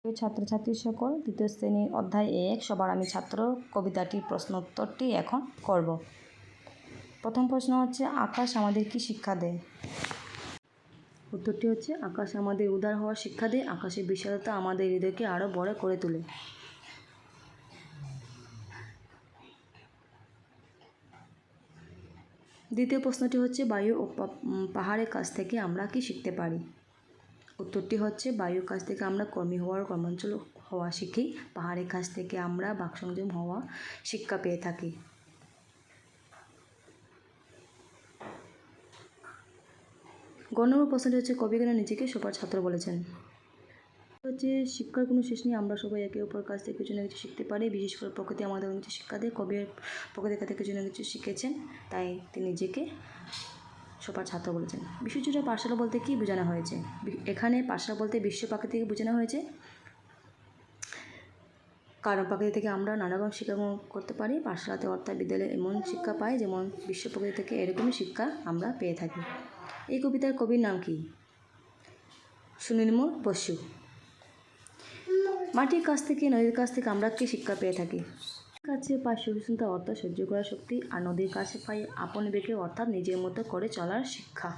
প্রিয় ছাত্রছাত্রী সকল, তৃতীয় শ্রেণীর অধ্যায় 1 সবার আমি ছাত্র কবিতাটির প্রশ্নোত্তরটি এখন করব। প্রথম প্রশ্ন হচ্ছে, আকাশ আমাদের কি শিক্ষা দেয়? উত্তরটি হচ্ছে, আকাশ আমাদের উদার হওয়ার শিক্ষা দেয়। আকাশের বিশালতা আমাদের হৃদয়কে আরও বড় করে তোলে। দ্বিতীয় প্রশ্নটি হচ্ছে, বায়ু ও পাহাড়ের কাছ থেকে আমরা কি শিখতে পারি? উত্তরটি হচ্ছে, বায়ুর কাছ থেকে আমরা কর্মী হওয়ার কর্মাঞ্চল হওয়া শিখি। পাহাড়ের কাছ থেকে আমরা বাকসংযম হওয়া শিক্ষা পেয়ে থাকি। গ নম্বর প্রশ্নটি হচ্ছে, কবি কেন নিজেকে সবার ছাত্র বলেছেন? হচ্ছে, শিক্ষার কোনো শেষ নেই। আমরা সবাই একে অপরের কাছ থেকে কিছু না কিছু শিখতে পারি। বিশেষ করে প্রকৃতি আমাদের কিছু শিক্ষা দেয়। কবি প্রকৃতির কাছ থেকে কিছু না কিছু শিখেছেন, তাই তিনি নিজেকে সবার ছাত্র বলেছেন। বিশ্বজুড়ে পাঠশালা বলতে কী বোঝানো হয়েছে? এখানে পাঠশালা বলতে বিশ্ব প্রাকৃতিক বোঝানো হয়েছে, কারণ প্রকৃতি থেকে আমরা নানা রকম শিক্ষা করতে পারি। পাঠশালাতে অর্থাৎ বিদ্যালয়ে এমন শিক্ষা পাই যেমন বিশ্ব প্রকৃতি থেকে এরকমই শিক্ষা আমরা পেয়ে থাকি। এই কবিতার কবির নাম কি? সুনির্মল বসু। মাটির কাছ থেকে, নদীর কাছ থেকে আমরা কি শিক্ষা পেয়ে থাকি? কাছে পাই সহিষ্ণুতা অর্থাৎ সহ্য করার শক্তি, আর নদীর কাছে পাই আপন বেগে অর্থাৎ নিজের মতো করে চলার শিক্ষা।